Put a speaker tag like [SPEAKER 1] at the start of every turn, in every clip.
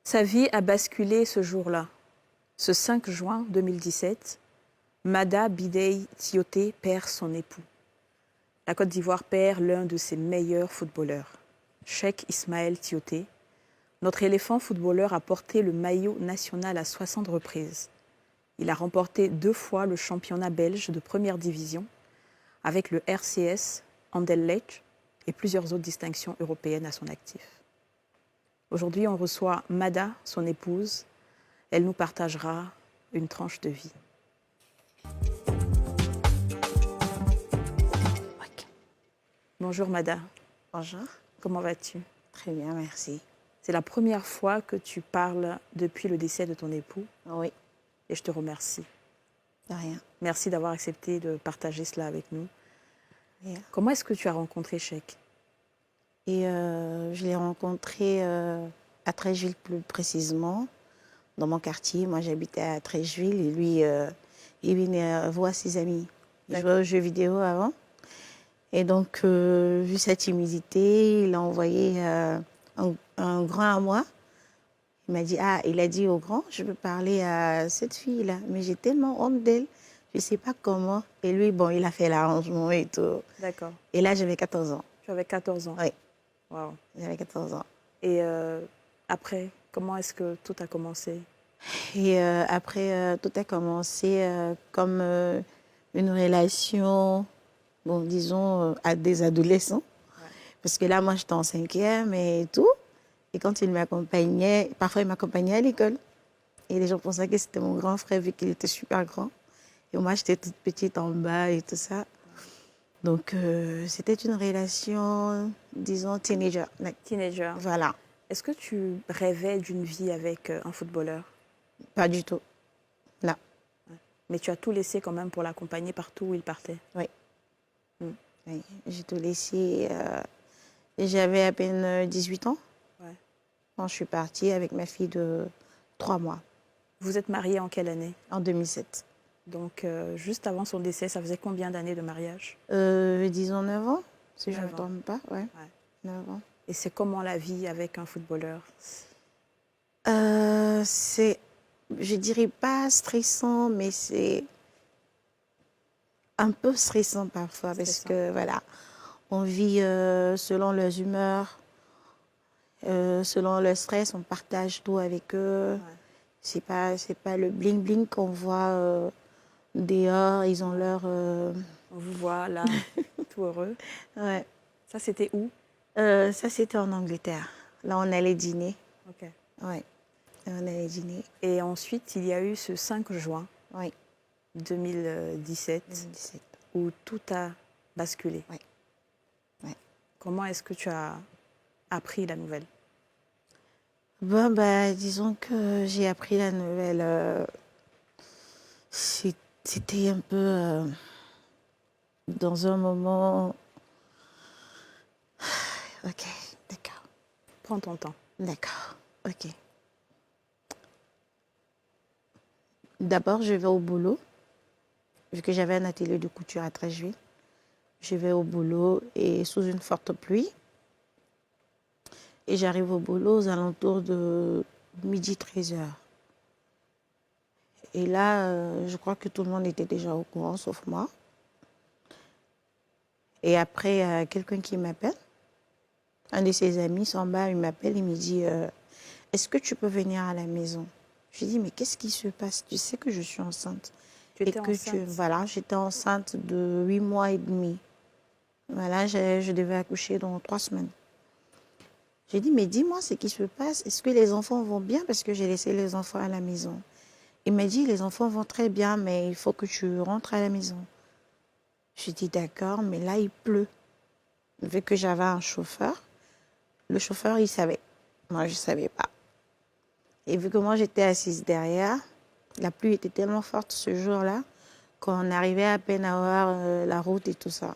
[SPEAKER 1] Sa vie a basculé ce jour-là. Ce 5 juin 2017, Mada Bidei Tioté perd son époux. La Côte d'Ivoire perd l'un de ses meilleurs footballeurs, Cheikh Ismaël Tioté. Notre éléphant footballeur a porté le maillot national à 60 reprises. Il a remporté 2 fois le championnat belge de première division avec le RCS Anderlecht et plusieurs autres distinctions européennes à son actif. Aujourd'hui, on reçoit Mada, son épouse. Elle nous partagera une tranche de vie. Okay. Bonjour Mada.
[SPEAKER 2] Bonjour.
[SPEAKER 1] Comment vas-tu?
[SPEAKER 2] Très bien, merci.
[SPEAKER 1] C'est la première fois que tu parles depuis le décès de ton époux.
[SPEAKER 2] Oui.
[SPEAKER 1] Et je te remercie.
[SPEAKER 2] De rien.
[SPEAKER 1] Merci d'avoir accepté de partager cela avec nous.
[SPEAKER 2] Rien.
[SPEAKER 1] Comment est-ce que tu as rencontré Cheikh?
[SPEAKER 2] Et je l'ai rencontré à Treichville plus précisément, dans mon quartier. Moi, j'habitais à Treichville et lui, il venait voir ses amis. Il jouait aux jeux vidéo avant. Et donc, vu sa timidité, il a envoyé un grand à moi. Il m'a dit, il a dit au grand, je veux parler à cette fille-là. Mais j'ai tellement honte d'elle, je ne sais pas comment. Et lui, bon, il a fait l'arrangement et tout.
[SPEAKER 1] D'accord.
[SPEAKER 2] Et là, j'avais 14 ans.
[SPEAKER 1] Tu avais 14 ans?
[SPEAKER 2] Oui.
[SPEAKER 1] Wow.
[SPEAKER 2] J'avais 14 ans.
[SPEAKER 1] Et après, comment est-ce que tout a commencé?
[SPEAKER 2] Et après, tout a commencé comme une relation, bon, disons, à des adolescents. Ouais. Parce que là, moi, j'étais en 5e et tout. Et quand il m'accompagnait, parfois il m'accompagnait à l'école. Et les gens pensaient que c'était mon grand frère vu qu'il était super grand. Et moi, j'étais toute petite en bas et tout ça. Donc, c'était une relation, disons, teenager.
[SPEAKER 1] Teenager.
[SPEAKER 2] Voilà.
[SPEAKER 1] Est-ce que tu rêvais d'une vie avec un footballeur? Pas
[SPEAKER 2] du tout. Non.
[SPEAKER 1] Mais tu as tout laissé quand même pour l'accompagner partout où il partait?
[SPEAKER 2] Oui. Oui, j'ai tout laissé. J'avais à peine 18 ans. Ouais. Quand je suis partie avec ma fille de 3 mois.
[SPEAKER 1] Vous êtes mariés en quelle année?
[SPEAKER 2] En 2007.
[SPEAKER 1] Donc, juste avant son décès, ça faisait combien d'années de mariage?
[SPEAKER 2] Disons 9 ans, si je ne me trompe pas. Ouais. 9 ans.
[SPEAKER 1] Et c'est comment la vie avec un footballeur?
[SPEAKER 2] C'est, je dirais pas stressant, mais c'est un peu stressant parfois parce que voilà, on vit selon leurs humeurs, selon leur stress, on partage tout avec eux. Ouais. C'est pas le bling bling qu'on voit dehors. Ils ont leur.
[SPEAKER 1] On vous voit là, tout heureux.
[SPEAKER 2] Ouais.
[SPEAKER 1] Ça c'était où?
[SPEAKER 2] Ça c'était en Angleterre. Là on allait dîner.
[SPEAKER 1] Ok.
[SPEAKER 2] Ouais. On allait dîner.
[SPEAKER 1] Et ensuite il y a eu ce 5 juin.
[SPEAKER 2] Oui.
[SPEAKER 1] 2017, où tout a basculé.
[SPEAKER 2] Oui. Oui.
[SPEAKER 1] Comment est-ce que tu as appris la nouvelle?
[SPEAKER 2] Bon, disons que j'ai appris la nouvelle. C'était un peu dans un moment. Ok, d'accord.
[SPEAKER 1] Prends ton temps.
[SPEAKER 2] D'accord, ok. D'abord, je vais au boulot. Vu que j'avais un atelier de couture à Treichville, je vais au boulot et sous une forte pluie. Et j'arrive au boulot aux alentours de midi 13h. Et là, je crois que tout le monde était déjà au courant, sauf moi. Et après, quelqu'un qui m'appelle, un de ses amis, Samba, il m'appelle, il me dit « Est-ce que tu peux venir à la maison ?» Je lui dis « Mais qu'est-ce qui se passe? Tu sais que je suis enceinte. »
[SPEAKER 1] Tu étais enceinte?
[SPEAKER 2] Voilà, j'étais enceinte de 8 mois et demi. Voilà, je devais accoucher dans 3 semaines. J'ai dit, mais dis-moi ce qui se passe. Est-ce que les enfants vont bien? Parce que j'ai laissé les enfants à la maison. Il m'a dit, les enfants vont très bien, mais il faut que tu rentres à la maison. J'ai dit, d'accord, mais là, il pleut. Vu que j'avais un chauffeur, le chauffeur, il savait. Moi, je ne savais pas. Et vu que moi, j'étais assise derrière, la pluie était tellement forte ce jour-là qu'on arrivait à peine à voir la route et tout ça.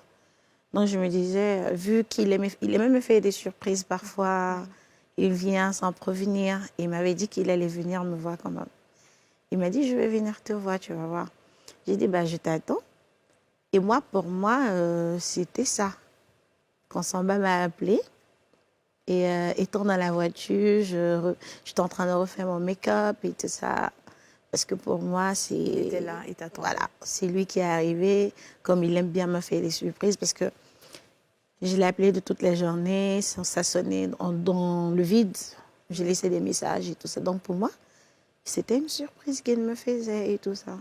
[SPEAKER 2] Donc, je me disais, vu qu'il aimait me faire des surprises parfois, il vient sans prévenir. Il m'avait dit qu'il allait venir me voir quand même. Il m'a dit, je vais venir te voir, tu vas voir. J'ai dit, je t'attends. Et moi, pour moi, c'était ça. Quand Samba m'a appelé, Et étant dans la voiture, j'étais en train de refaire mon make-up et tout ça. Parce que pour moi, c'est...
[SPEAKER 1] Il était là, il t'attendait.
[SPEAKER 2] Voilà, c'est lui qui est arrivé, comme il aime bien me faire des surprises, parce que je l'ai appelé de toute la journée, ça sonnait dans le vide. J'ai laissé des messages et tout ça. Donc pour moi, c'était une surprise qu'il me faisait et tout ça.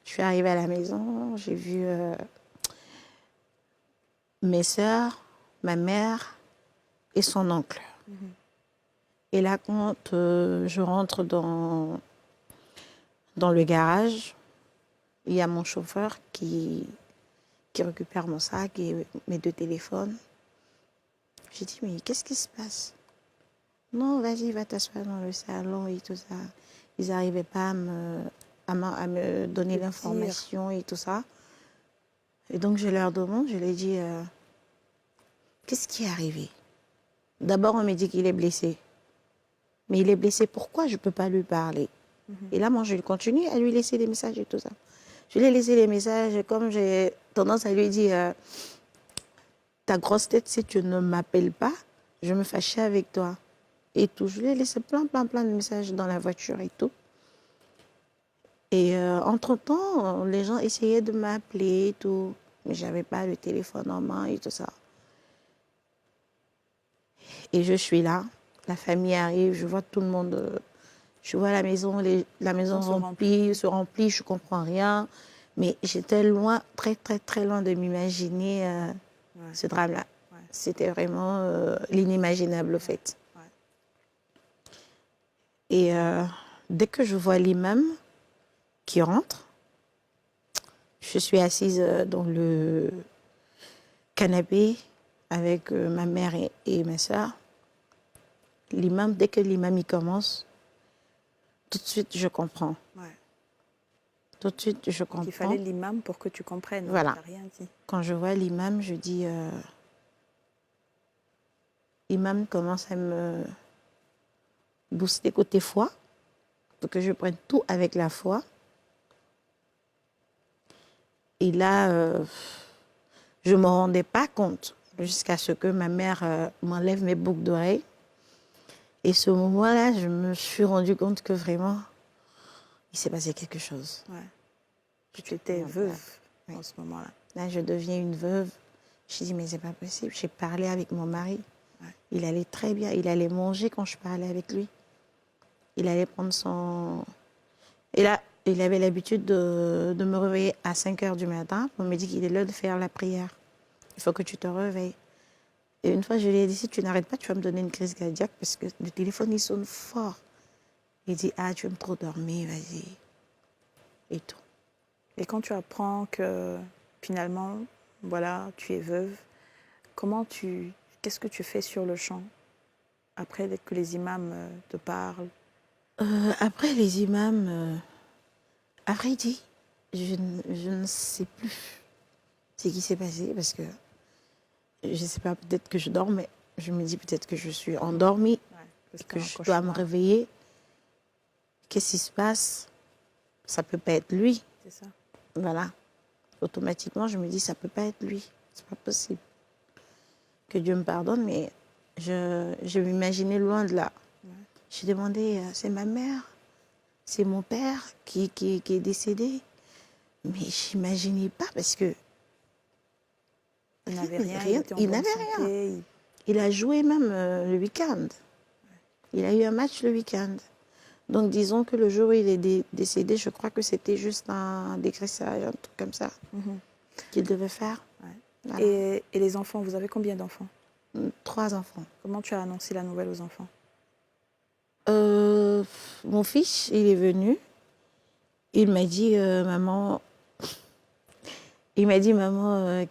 [SPEAKER 2] Je suis arrivée à la maison, j'ai vu mes sœurs, ma mère et son oncle. Et là, quand je rentre dans le garage, il y a mon chauffeur qui récupère mon sac et mes 2 téléphones. J'ai dit, mais qu'est-ce qui se passe? Non, vas-y, va t'asseoir dans le salon et tout ça. Ils n'arrivaient pas à me donner l'information et tout ça. Et donc, je leur demande, je leur dis, qu'est-ce qui est arrivé? D'abord, on me dit qu'il est blessé. Mais il est blessé, pourquoi je ne peux pas lui parler? Et là, moi, je continue à lui laisser des messages et tout ça. Je lui ai laissé les messages, et comme j'ai tendance à lui dire, ta grosse tête, si tu ne m'appelles pas, je me fâchais avec toi. Et tout. Je lui ai laissé plein de messages dans la voiture et tout. Et entre-temps, les gens essayaient de m'appeler et tout. Mais je n'avais pas le téléphone en main et tout ça. Et je suis là. La famille arrive, je vois tout le monde. Je vois la maison, la maison se remplit, je ne comprends rien. Mais j'étais loin, très loin de m'imaginer ce drame-là. Ouais. C'était vraiment l'inimaginable, au fait. Ouais. Et dès que je vois l'imam qui rentre, je suis assise dans le canapé avec ma mère et ma soeur. L'imam, dès que l'imam y commence, tout de suite, je comprends. Ouais. Tout de suite, je comprends.
[SPEAKER 1] Il fallait l'imam pour que tu comprennes.
[SPEAKER 2] Voilà.
[SPEAKER 1] Tu n'as rien dit.
[SPEAKER 2] Quand je vois l'imam, je dis... l'imam commence à me booster côté foi, pour que je prenne tout avec la foi. Et là, je ne me rendais pas compte jusqu'à ce que ma mère m'enlève mes boucles d'oreilles. Et ce moment-là, je me suis rendu compte que vraiment, il s'est passé quelque chose.
[SPEAKER 1] Ouais. Tu étais veuve en ce moment-là.
[SPEAKER 2] Là, je deviens une veuve. Je dis, mais c'est pas possible. J'ai parlé avec mon mari. Ouais. Il allait très bien. Il allait manger quand je parlais avec lui. Il allait prendre son... Et là, il avait l'habitude de me réveiller à 5 h du matin pour me dire qu'il est l'heure de faire la prière. Il faut que tu te réveilles. Et une fois, je lui ai dit, si tu n'arrêtes pas, tu vas me donner une crise cardiaque parce que le téléphone, il sonne fort. Il dit, ah, tu aimes trop dormir, vas-y. Et tout.
[SPEAKER 1] Et quand tu apprends que finalement, voilà, tu es veuve, qu'est-ce que tu fais sur le champ après que les imams te parlent?
[SPEAKER 2] Après les imams, à vrai dire, je ne sais plus ce qui s'est passé parce que je ne sais pas, peut-être que je dors, mais je me dis peut-être que je suis endormie, et que je dois me réveiller. Qu'est-ce qui se passe? Ça ne peut pas être lui.
[SPEAKER 1] C'est ça.
[SPEAKER 2] Voilà. Automatiquement, je me dis, ça ne peut pas être lui. C'est pas possible. Que Dieu me pardonne, mais je m'imaginais loin de là. Ouais. J'ai demandé, c'est ma mère, c'est mon père qui est décédé. Mais je n'imaginais pas parce que...
[SPEAKER 1] Il n'avait rien.
[SPEAKER 2] Il n'avait rien. Il a joué même le week-end. Ouais. Il a eu un match le week-end. Donc, disons que le jour où il est décédé, je crois que c'était juste un dégraissage, un truc comme ça, qu'il devait faire.
[SPEAKER 1] Ouais. Voilà. Et les enfants, vous avez combien d'enfants?
[SPEAKER 2] 3 enfants.
[SPEAKER 1] Comment tu as annoncé la nouvelle aux enfants?
[SPEAKER 2] Mon fils, il est venu. Il m'a dit, maman,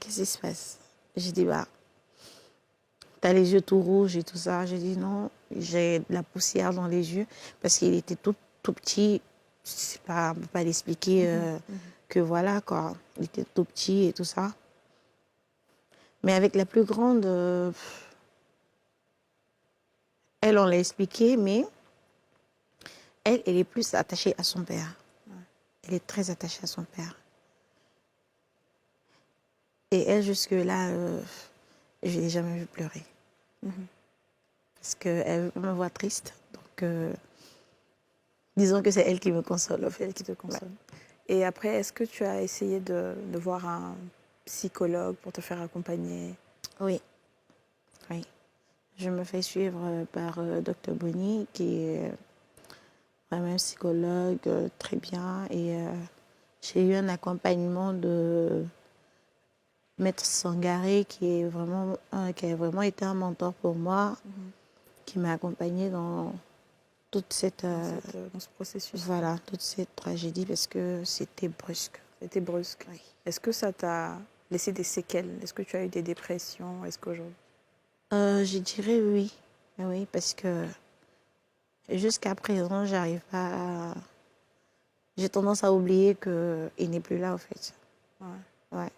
[SPEAKER 2] qu'est-ce qui se passe? J'ai dit, bah, t'as les yeux tout rouges et tout ça. J'ai dit, non, j'ai de la poussière dans les yeux parce qu'il était tout petit. On ne peut pas l'expliquer que voilà, quoi. Il était tout petit et tout ça. Mais avec la plus grande, elle, on l'a expliqué, mais elle est plus attachée à son père. Ouais. Elle est très attachée à son père. Et elle, jusque-là, je ne l'ai jamais vue pleurer. Parce qu'elle me voit triste. Donc, disons que c'est elle qui me console, en fait.
[SPEAKER 1] Elle qui te console. Et après, est-ce que tu as essayé de voir un psychologue pour te faire accompagner?
[SPEAKER 2] Oui, oui. Je me fais suivre par Dr Bonny, qui est vraiment un psychologue très bien. Et j'ai eu un accompagnement de Maître Sangaré, qui a vraiment été un mentor pour moi, qui m'a accompagnée dans toute
[SPEAKER 1] dans ce processus.
[SPEAKER 2] Voilà, toute cette tragédie, parce que c'était brusque.
[SPEAKER 1] C'était brusque.
[SPEAKER 2] Oui.
[SPEAKER 1] Est-ce que ça t'a laissé des séquelles? Est-ce que tu as eu des dépressions? Est-ce qu'aujourd'hui...
[SPEAKER 2] Je dirais oui. Oui, parce que jusqu'à présent, j'arrive pas à... J'ai tendance à oublier qu'il n'est plus là, en fait.
[SPEAKER 1] Ouais.
[SPEAKER 2] Ouais.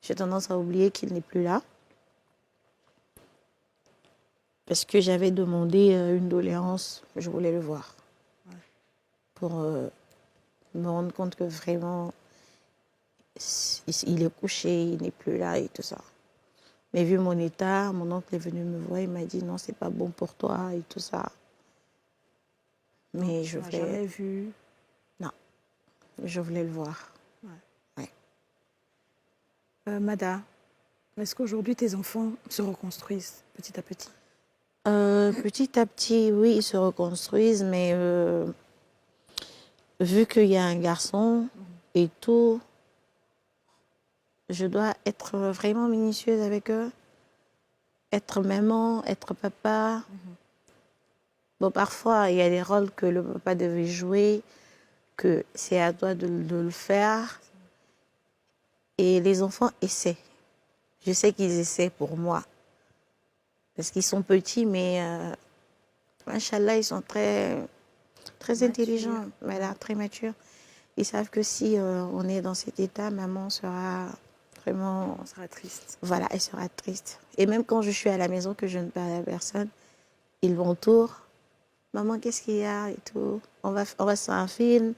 [SPEAKER 2] J'ai tendance à oublier qu'il n'est plus là. Parce que j'avais demandé une doléance, je voulais le voir. Ouais. Pour me rendre compte que vraiment, il est couché, il n'est plus là et tout ça. Mais vu mon état, mon oncle est venu me voir, il m'a dit non, c'est pas bon pour toi et tout ça. Mais
[SPEAKER 1] je ne l'ai jamais vu.
[SPEAKER 2] Non, je voulais le voir.
[SPEAKER 1] Ouais. Ouais. Mada, est-ce qu'aujourd'hui tes enfants se reconstruisent petit à petit?
[SPEAKER 2] Petit à petit, oui, ils se reconstruisent, mais vu qu'il y a un garçon et tout, je dois être vraiment minutieuse avec eux, être maman, être papa. Bon, parfois, il y a des rôles que le papa devait jouer, que c'est à toi de le faire. Et les enfants essaient. Je sais qu'ils essaient pour moi. Parce qu'ils sont petits, mais machallah, ils sont très, très intelligents, voilà, très matures. Ils savent que si on est dans cet état, maman sera vraiment...
[SPEAKER 1] On sera triste.
[SPEAKER 2] Voilà, elle sera triste. Et même quand je suis à la maison, que je ne parle à personne, ils m'entourent. Maman, qu'est-ce qu'il y a et tout. On va se faire un film,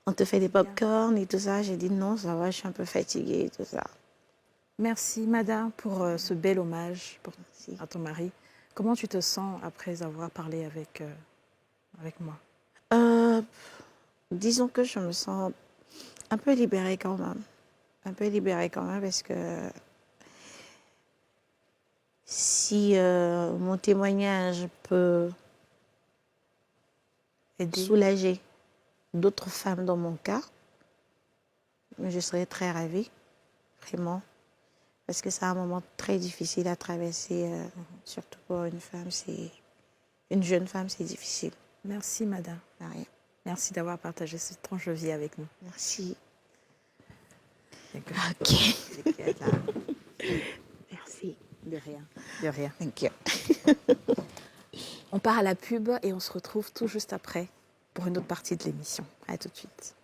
[SPEAKER 2] on te fait des pop-corn et tout ça. J'ai dit non, ça va, je suis un peu fatiguée et tout ça.
[SPEAKER 1] Merci, Mada, pour ce bel hommage à ton mari. Comment tu te sens après avoir parlé avec moi?
[SPEAKER 2] Disons que je me sens un peu libérée quand même. Un peu libérée quand même parce que si mon témoignage peut soulager d'autres femmes dans mon cas, je serais très ravie, vraiment. Parce que c'est un moment très difficile à traverser, surtout pour une femme, une jeune femme, c'est difficile.
[SPEAKER 1] Merci, Mada.
[SPEAKER 2] Rien.
[SPEAKER 1] Merci d'avoir partagé cette tranche de vie avec nous.
[SPEAKER 2] Merci.
[SPEAKER 1] Ok.
[SPEAKER 2] Merci.
[SPEAKER 1] De rien. De rien.
[SPEAKER 2] Thank you.
[SPEAKER 1] On part à la pub et on se retrouve tout juste après pour une autre partie de l'émission. À tout de suite.